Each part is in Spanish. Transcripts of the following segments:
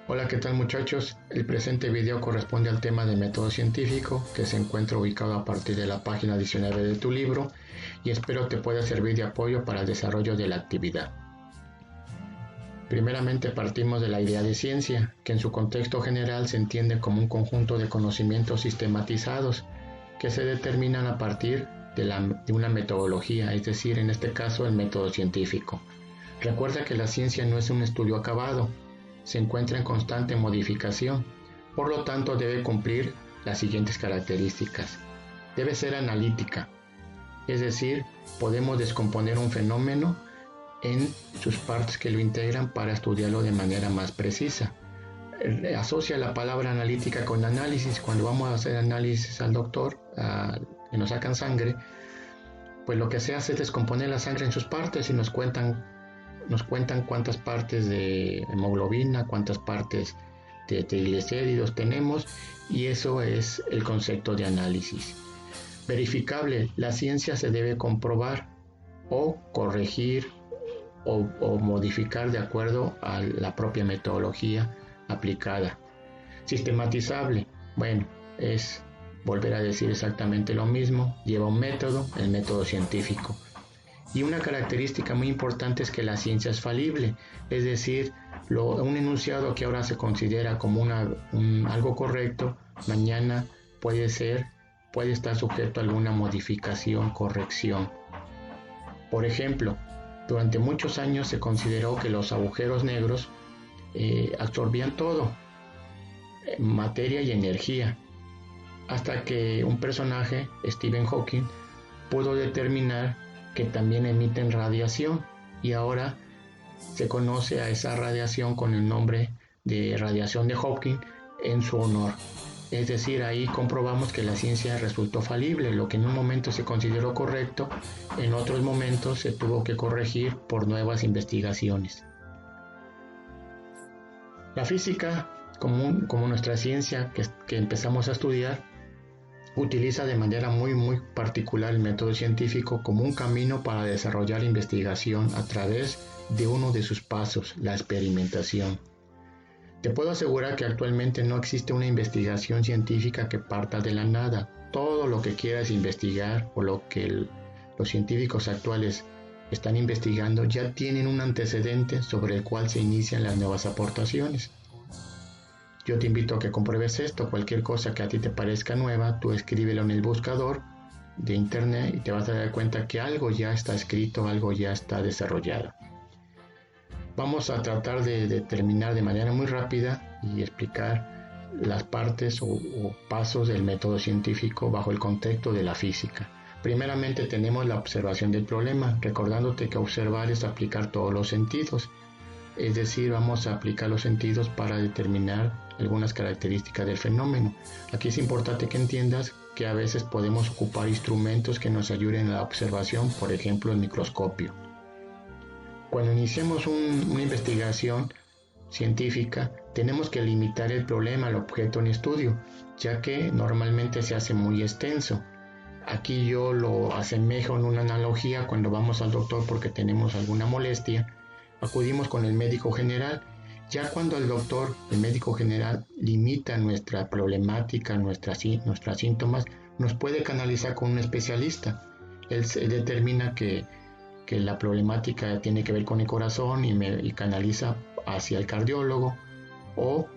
Hola, ¿qué tal muchachos? El presente video corresponde al tema de método científico que se encuentra ubicado a partir de la página 19 de tu libro y espero te pueda servir de apoyo para el desarrollo de la actividad. Primeramente partimos de la idea de ciencia, que en su contexto general se entiende como un conjunto de conocimientos sistematizados que se determinan a partir de una metodología, es decir, en este caso el método científico. Recuerda que la ciencia no es un estudio acabado, se encuentra en constante modificación, por lo tanto debe cumplir las siguientes características. Debe ser analítica, es decir, podemos descomponer un fenómeno en sus partes que lo integran para estudiarlo de manera más precisa. Asocia la palabra analítica con análisis. Cuando vamos a hacer análisis al doctor, que nos sacan sangre, pues lo que se hace es descomponer la sangre en sus partes y nos cuentan cuántas partes de hemoglobina, cuántas partes de triglicéridos tenemos, y eso es el concepto de análisis. Verificable, la ciencia se debe comprobar o corregir o modificar de acuerdo a la propia metodología aplicada. Sistematizable, bueno, es volver a decir exactamente lo mismo, lleva un método, el método científico. Y una característica muy importante es que la ciencia es falible, es decir, un enunciado que ahora se considera como algo correcto, mañana puede estar sujeto a alguna modificación, corrección. Por ejemplo, durante muchos años se consideró que los agujeros negros absorbían todo, materia y energía, hasta que un personaje, Stephen Hawking, pudo determinar que también emiten radiación, y ahora se conoce a esa radiación con el nombre de radiación de Hawking en su honor. Es decir, ahí comprobamos que la ciencia resultó falible. Lo que en un momento se consideró correcto, en otros momentos se tuvo que corregir por nuevas investigaciones. La física, como nuestra ciencia que empezamos a estudiar, utiliza de manera muy particular el método científico como un camino para desarrollar investigación a través de uno de sus pasos, la experimentación. Te puedo asegurar que actualmente no existe una investigación científica que parta de la nada. Todo lo que quieras investigar o lo que los científicos actuales están investigando ya tienen un antecedente sobre el cual se inician las nuevas aportaciones. Yo te invito a que compruebes esto. Cualquier cosa que a ti te parezca nueva, tú escríbelo en el buscador de internet y te vas a dar cuenta que algo ya está escrito, algo ya está desarrollado. Vamos a tratar de determinar de manera muy rápida y explicar las partes o pasos del método científico bajo el contexto de la física. Primeramente tenemos la observación del problema, recordándote que observar es aplicar todos los sentidos. Es decir, vamos a aplicar los sentidos para determinar algunas características del fenómeno. Aquí es importante que entiendas que a veces podemos ocupar instrumentos que nos ayuden a la observación, por ejemplo el microscopio. Cuando iniciamos una investigación científica, tenemos que limitar el problema al objeto en estudio, ya que normalmente se hace muy extenso. Aquí yo lo asemejo en una analogía: cuando vamos al doctor porque tenemos alguna molestia, acudimos con el médico general. Ya cuando el médico general limita nuestra problemática, nuestros síntomas, nos puede canalizar con un especialista. Él determina que la problemática tiene que ver con el corazón y canaliza hacia el cardiólogo o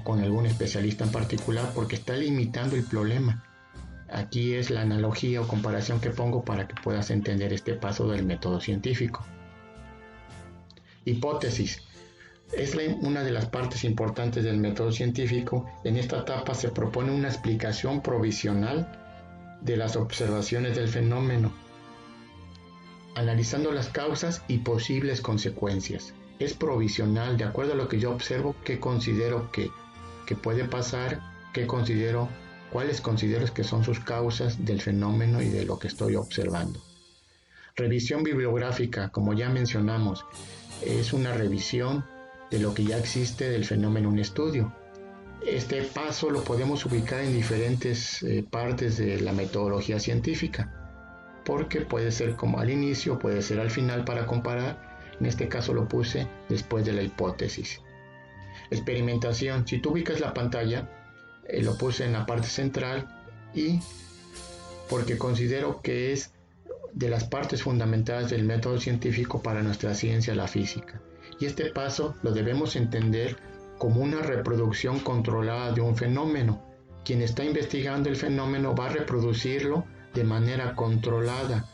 con algún especialista en particular, porque está limitando el problema. Aquí es la analogía o comparación que pongo para que puedas entender este paso del método científico. Hipótesis. Es una de las partes importantes del método científico. En esta etapa se propone una explicación provisional de las observaciones del fenómeno, analizando las causas y posibles consecuencias. Es provisional, de acuerdo a lo que yo observo, qué considero que puede pasar, cuáles considero que son sus causas del fenómeno y de lo que estoy observando. Revisión bibliográfica, como ya mencionamos, es una revisión de lo que ya existe del fenómeno en estudio. Este paso lo podemos ubicar en diferentes partes de la metodología científica, porque puede ser como al inicio, puede ser al final para comparar. En este caso lo puse después de la hipótesis. Experimentación. Si tú ubicas la pantalla, lo puse en la parte central y porque considero que es de las partes fundamentales del método científico para nuestra ciencia, la física. Y este paso lo debemos entender como una reproducción controlada de un fenómeno. Quien está investigando el fenómeno va a reproducirlo de manera controlada,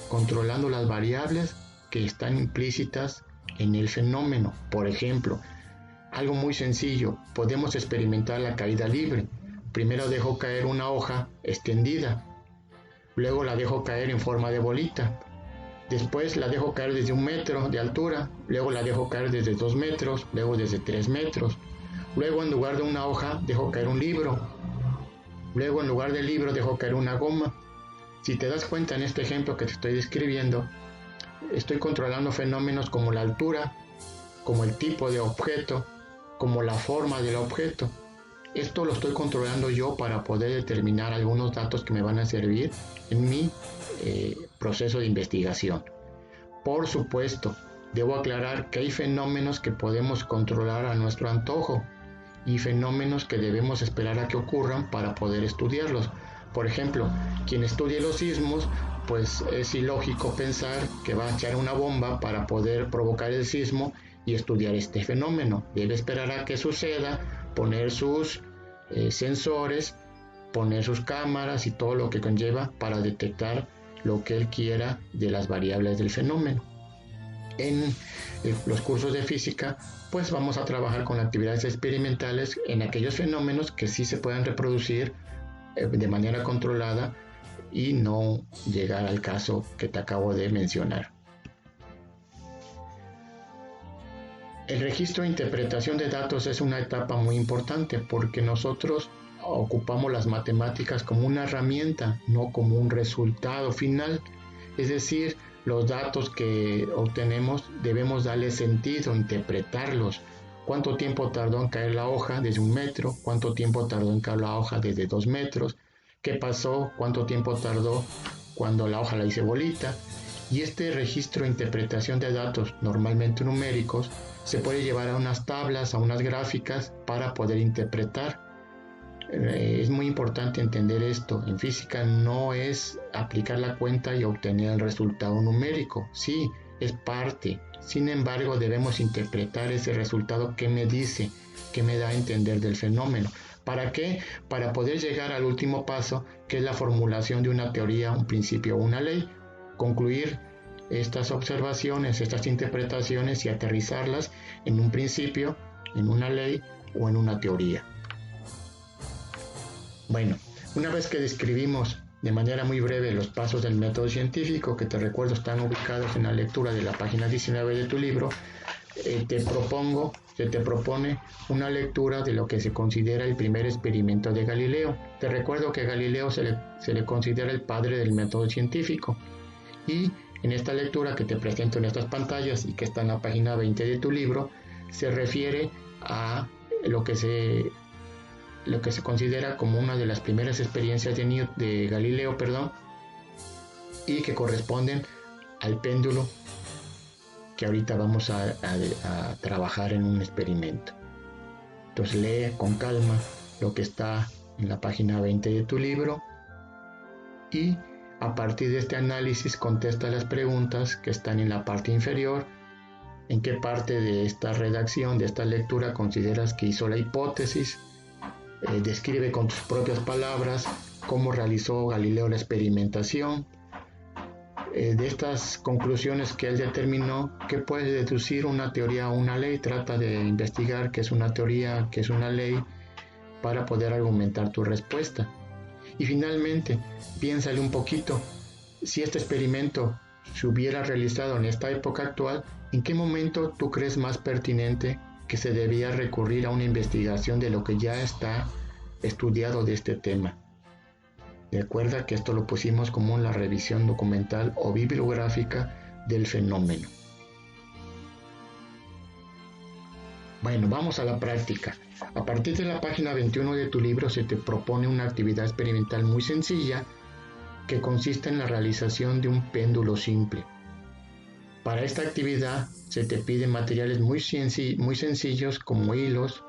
controlando las variables que están implícitas en el fenómeno. Por ejemplo, algo muy sencillo, podemos experimentar la caída libre. Primero dejo caer una hoja extendida, luego la dejo caer en forma de bolita, después la dejo caer desde 1 metro de altura, luego la dejo caer desde 2 metros, luego desde 3 metros, luego en lugar de una hoja dejo caer un libro, luego en lugar del libro dejo caer una goma. Si te das cuenta en este ejemplo que te estoy describiendo, estoy controlando fenómenos como la altura, como el tipo de objeto, como la forma del objeto. Esto lo estoy controlando yo para poder determinar algunos datos que me van a servir en mi proceso de investigación. Por supuesto, debo aclarar que hay fenómenos que podemos controlar a nuestro antojo y fenómenos que debemos esperar a que ocurran para poder estudiarlos. Por ejemplo, quien estudie los sismos, pues es ilógico pensar que va a echar una bomba para poder provocar el sismo y estudiar este fenómeno. Debe esperar a que suceda, poner sus sensores, poner sus cámaras y todo lo que conlleva para detectar lo que él quiera de las variables del fenómeno. En los cursos de física, pues vamos a trabajar con actividades experimentales en aquellos fenómenos que sí se puedan reproducir de manera controlada y no llegar al caso que te acabo de mencionar. El registro e interpretación de datos es una etapa muy importante porque nosotros ocupamos las matemáticas como una herramienta, no como un resultado final. Es decir, los datos que obtenemos debemos darle sentido, interpretarlos. ¿Cuánto tiempo tardó en caer la hoja desde 1 metro? ¿Cuánto tiempo tardó en caer la hoja desde 2 metros? ¿Qué pasó? ¿Cuánto tiempo tardó cuando la hoja la hice bolita? Y este registro e interpretación de datos, normalmente numéricos, se puede llevar a unas tablas, a unas gráficas para poder interpretar. Es muy importante entender esto. En física no es aplicar la cuenta y obtener el resultado numérico. Sí, es parte. Sin embargo, debemos interpretar ese resultado que me dice, que me da a entender del fenómeno. ¿Para qué? Para poder llegar al último paso, que es la formulación de una teoría, un principio o una ley. Concluir estas observaciones, estas interpretaciones y aterrizarlas en un principio, en una ley o en una teoría. Bueno, una vez que describimos de manera muy breve los pasos del método científico, que te recuerdo están ubicados en la lectura de la página 19 de tu libro, se te propone una lectura de lo que se considera el primer experimento de Galileo. Te recuerdo que a Galileo se le considera el padre del método científico. Y en esta lectura que te presento en estas pantallas y que está en la página 20 de tu libro, se refiere a lo que se considera como una de las primeras experiencias de Galileo, y que corresponden al péndulo que ahorita vamos a trabajar en un experimento. Entonces lee con calma lo que está en la página 20 de tu libro y a partir de este análisis contesta las preguntas que están en la parte inferior. ¿En qué parte de esta redacción, de esta lectura consideras que hizo la hipótesis? Describe con tus propias palabras cómo realizó Galileo la experimentación. De estas conclusiones que él determinó, ¿qué puedes deducir una teoría o una ley? Trata de investigar qué es una teoría, qué es una ley, para poder argumentar tu respuesta. Y finalmente, piénsale un poquito, si este experimento se hubiera realizado en esta época actual, ¿en qué momento tú crees más pertinente que se debía recurrir a una investigación de lo que ya está estudiado de este tema? Recuerda que esto lo pusimos como la revisión documental o bibliográfica del fenómeno. Bueno, vamos a la práctica. A partir de la página 21 de tu libro se te propone una actividad experimental muy sencilla que consiste en la realización de un péndulo simple. Para esta actividad se te piden materiales muy sencillos como hilos,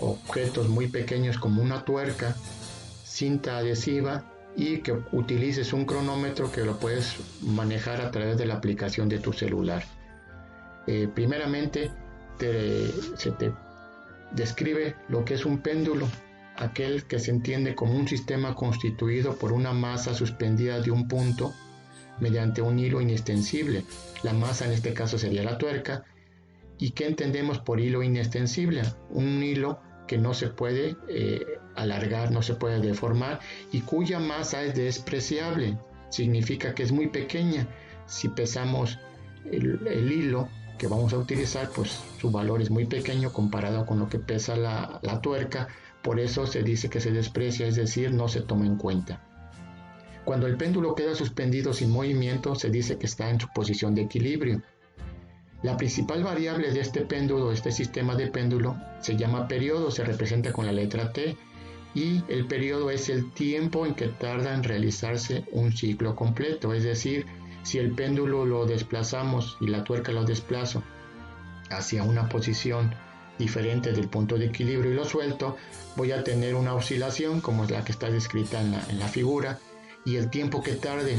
objetos muy pequeños como una tuerca, cinta adhesiva y que utilices un cronómetro que lo puedes manejar a través de la aplicación de tu celular. Primeramente se te describe lo que es un péndulo, aquel que se entiende como un sistema constituido por una masa suspendida de un punto mediante un hilo inextensible. La masa en este caso sería la tuerca. ¿Y qué entendemos por hilo inextensible? Un hilo que no se puede alargar, no se puede deformar y cuya masa es despreciable. Significa que es muy pequeña. Si pesamos el hilo que vamos a utilizar, pues su valor es muy pequeño comparado con lo que pesa la tuerca. Por eso se dice que se desprecia, es decir, no se toma en cuenta. Cuando el péndulo queda suspendido sin movimiento, se dice que está en su posición de equilibrio. La principal variable de este péndulo, este sistema de péndulo, se llama periodo, se representa con la letra T, y el periodo es el tiempo en que tarda en realizarse un ciclo completo. Es decir, si el péndulo lo desplazamos y la tuerca lo desplazo hacia una posición diferente del punto de equilibrio y lo suelto, voy a tener una oscilación como es la que está descrita en la figura, y el tiempo que tarde,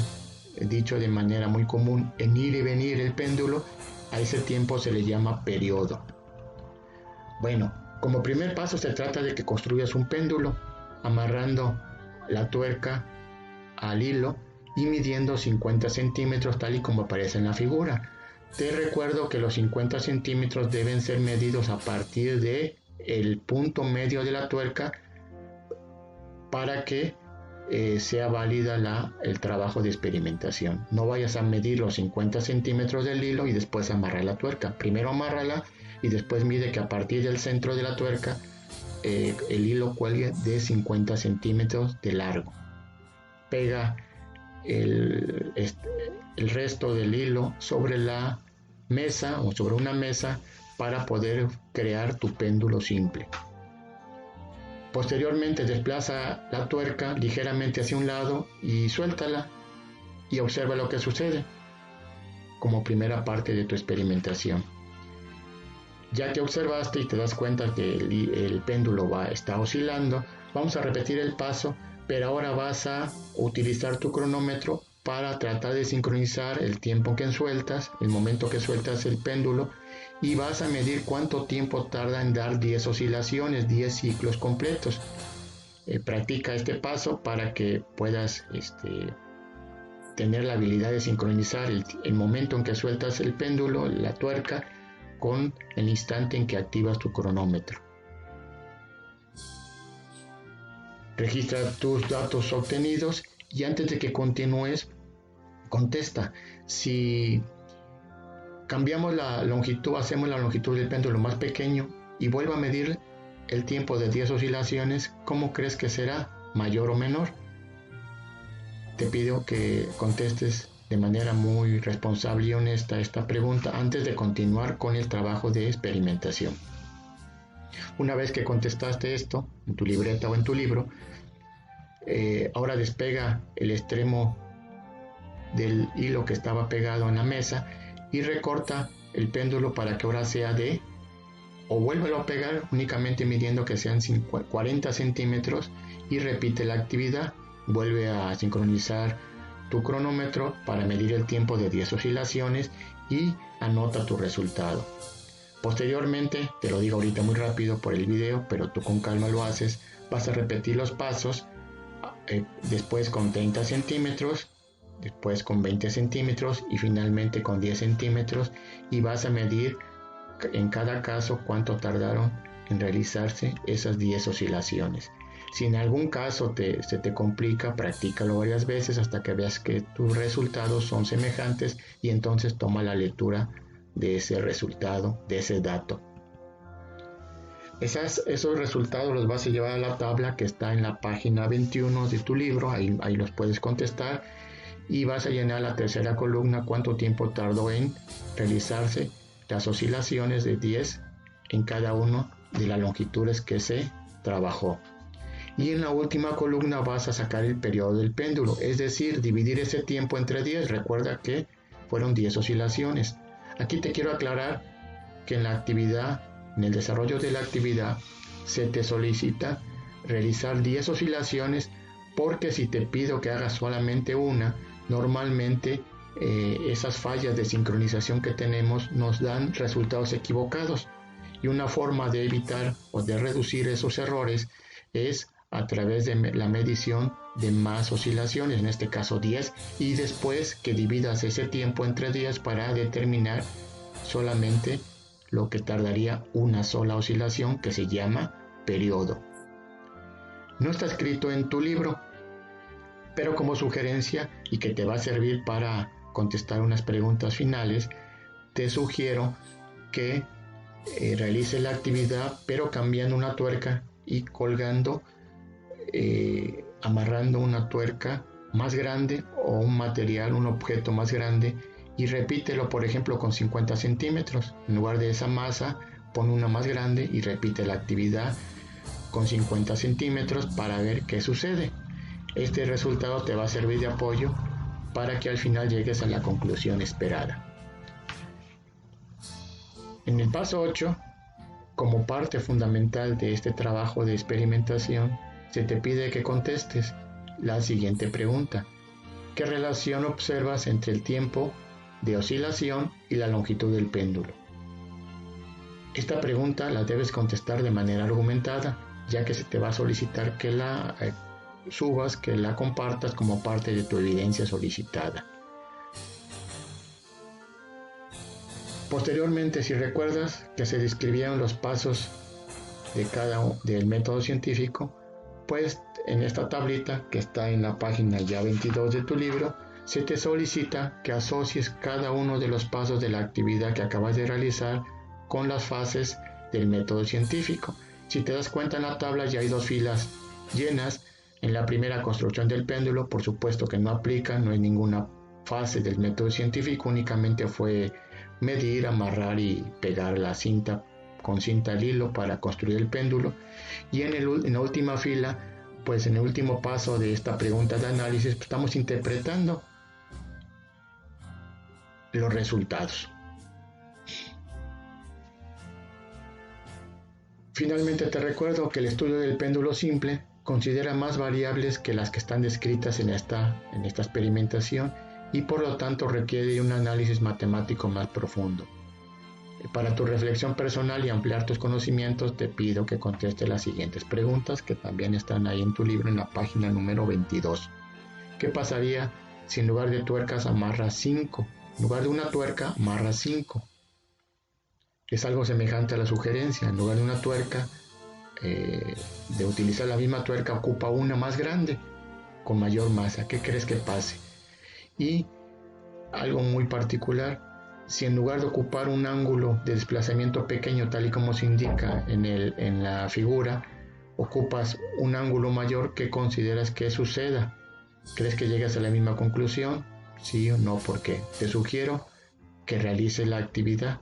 dicho de manera muy común, en ir y venir el péndulo, a ese tiempo se le llama periodo. Bueno, como primer paso se trata de que construyas un péndulo amarrando la tuerca al hilo y midiendo 50 centímetros tal y como aparece en la figura. Te recuerdo que los 50 centímetros deben ser medidos a partir de el punto medio de la tuerca para que sea válida el trabajo de experimentación. No vayas a medir los 50 centímetros del hilo y después amarrar la tuerca. Primero amárrala y después mide que a partir del centro de la tuerca el hilo cuelgue de 50 centímetros de largo. Pega el resto del hilo sobre la mesa o sobre una mesa para poder crear tu péndulo simple. Posteriormente desplaza la tuerca ligeramente hacia un lado y suéltala y observa lo que sucede como primera parte de tu experimentación. Ya que observaste y te das cuenta que el péndulo está oscilando, vamos a repetir el paso, pero ahora vas a utilizar tu cronómetro para tratar de sincronizar el tiempo que sueltas, el momento que sueltas el péndulo, y vas a medir cuánto tiempo tarda en dar 10 oscilaciones, 10 ciclos completos. Practica este paso para que puedas tener la habilidad de sincronizar el momento en que sueltas el péndulo, la tuerca, con el instante en que activas tu cronómetro. Registra tus datos obtenidos y antes de que continúes, contesta. Si cambiamos la longitud, hacemos la longitud del péndulo más pequeño y vuelvo a medir el tiempo de 10 oscilaciones, ¿cómo crees que será? ¿Mayor o menor? Te pido que contestes de manera muy responsable y honesta esta pregunta antes de continuar con el trabajo de experimentación. Una vez que contestaste esto en tu libreta o en tu libro, ahora despega el extremo del hilo que estaba pegado en la mesa y recorta el péndulo para que ahora sea o vuélvelo a pegar únicamente midiendo que sean 40 centímetros y repite la actividad. Vuelve a sincronizar tu cronómetro para medir el tiempo de 10 oscilaciones y anota tu resultado. Posteriormente, te lo digo ahorita muy rápido por el video, pero tú con calma lo haces, vas a repetir los pasos, después con 30 centímetros, después con 20 centímetros y finalmente con 10 centímetros, y vas a medir en cada caso cuánto tardaron en realizarse esas 10 oscilaciones. Si en algún caso se te complica, practícalo varias veces hasta que veas que tus resultados son semejantes y entonces toma la lectura de ese resultado, de ese dato. Esos resultados los vas a llevar a la tabla que está en la página 21 de tu libro, ahí los puedes contestar, y vas a llenar la tercera columna cuánto tiempo tardó en realizarse las oscilaciones de 10 en cada una de las longitudes que se trabajó. Y en la última columna vas a sacar el periodo del péndulo, es decir, dividir ese tiempo entre 10. Recuerda que fueron 10 oscilaciones. Aquí te quiero aclarar que en el desarrollo de la actividad, se te solicita realizar 10 oscilaciones, porque si te pido que hagas solamente una, normalmente esas fallas de sincronización que tenemos nos dan resultados equivocados, y una forma de evitar o de reducir esos errores es a través de la medición de más oscilaciones, en este caso 10, y después que dividas ese tiempo entre 10 para determinar solamente lo que tardaría una sola oscilación, que se llama periodo. No está escrito en tu libro, pero como sugerencia y que te va a servir para contestar unas preguntas finales, te sugiero que realice la actividad, pero cambiando una tuerca y colgando, amarrando una tuerca más grande o un material, un objeto más grande, y repítelo, por ejemplo, con 50 centímetros. En lugar de esa masa, pon una más grande y repite la actividad con 50 centímetros para ver qué sucede. Este resultado te va a servir de apoyo para que al final llegues a la conclusión esperada. En el paso 8, como parte fundamental de este trabajo de experimentación, se te pide que contestes la siguiente pregunta: ¿qué relación observas entre el tiempo de oscilación y la longitud del péndulo? Esta pregunta la debes contestar de manera argumentada, ya que se te va a solicitar que la subas, que la compartas como parte de tu evidencia solicitada. Posteriormente, si recuerdas que se describieron los pasos del método científico, pues en esta tablita que está en la página ya 22 de tu libro, se te solicita que asocies cada uno de los pasos de la actividad que acabas de realizar con las fases del método científico. Si te das cuenta, en la tabla ya hay 2 filas llenas. En la primera, construcción del péndulo, por supuesto que no aplica, no hay ninguna fase del método científico, únicamente fue medir, amarrar y pegar la cinta con cinta al hilo para construir el péndulo. Y en la última fila, pues en el último paso de esta pregunta de análisis, pues estamos interpretando los resultados. Finalmente te recuerdo que el estudio del péndulo simple considera más variables que las que están descritas en esta experimentación, y por lo tanto requiere un análisis matemático más profundo. Para tu reflexión personal y ampliar tus conocimientos, te pido que contestes las siguientes preguntas, que también están ahí en tu libro en la página número 22. ¿Qué pasaría si en lugar de tuercas amarras 5? En lugar de una tuerca, amarras 5. Es algo semejante a la sugerencia. En lugar de una tuerca, de utilizar la misma tuerca, ocupa una más grande, con mayor masa. ¿Qué crees que pase? Y algo muy particular: si en lugar de ocupar un ángulo de desplazamiento pequeño, tal y como se indica en la figura, ocupas un ángulo mayor, ¿qué consideras que suceda? ¿Crees que llegas a la misma conclusión? ¿Sí o no? ¿Por qué? Te sugiero que realices la actividad,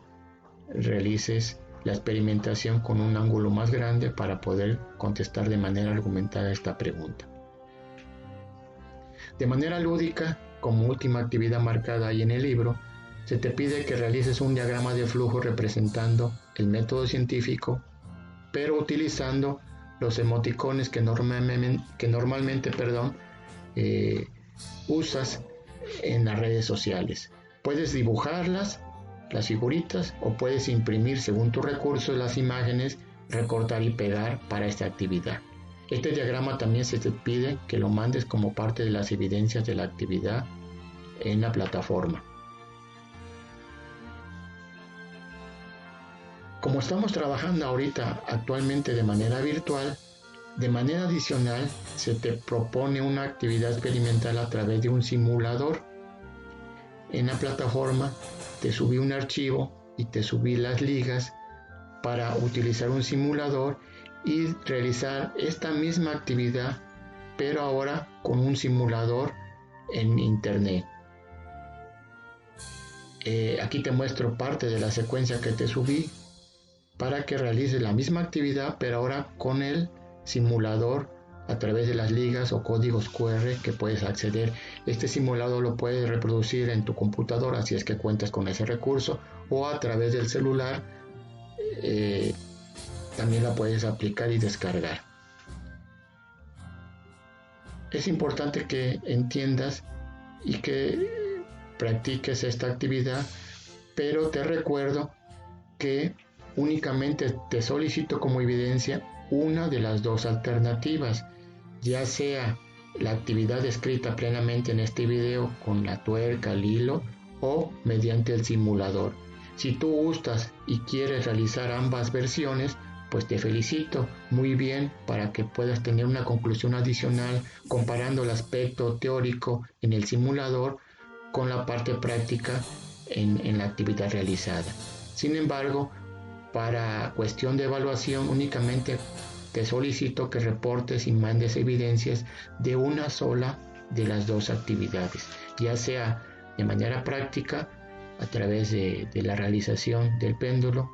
realices la experimentación con un ángulo más grande para poder contestar de manera argumentada esta pregunta. De manera lúdica, como última actividad marcada ahí en el libro, se te pide que realices un diagrama de flujo representando el método científico, pero utilizando los emoticones que normalmente usas en las redes sociales. Puedes dibujarlas, las figuritas, o puedes imprimir según tus recursos las imágenes, recortar y pegar para esta actividad. Este diagrama también se te pide que lo mandes como parte de las evidencias de la actividad en la plataforma. Como estamos trabajando ahorita actualmente de manera virtual, de manera adicional se te propone una actividad experimental a través de un simulador. En la plataforma te subí un archivo y te subí las ligas para utilizar un simulador y realizar esta misma actividad, pero ahora con un simulador en internet. Aquí te muestro parte de la secuencia que te subí para que realices la misma actividad, pero ahora con el simulador a través de las ligas o códigos QR que puedes acceder. Este simulador lo puedes reproducir en tu computadora si es que cuentas con ese recurso, o a través del celular. también la puedes aplicar y descargar. Es importante que entiendas y que practiques esta actividad, pero te recuerdo que únicamente te solicito como evidencia una de las dos alternativas, ya sea la actividad descrita plenamente en este video con la tuerca, el hilo o mediante el simulador. Si tú gustas y quieres realizar ambas versiones, pues te felicito muy bien para que puedas tener una conclusión adicional comparando el aspecto teórico en el simulador con la parte práctica en la actividad realizada. Sin embargo, para cuestión de evaluación únicamente te solicito que reportes y mandes evidencias de una sola de las dos actividades, ya sea de manera práctica a través de la realización del péndulo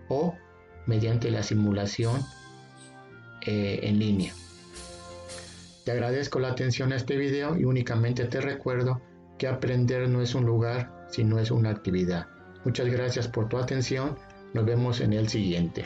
o mediante la simulación en línea. Te agradezco la atención a este video y únicamente te recuerdo que aprender no es un lugar, sino es una actividad. Muchas gracias por tu atención. Nos vemos en el siguiente.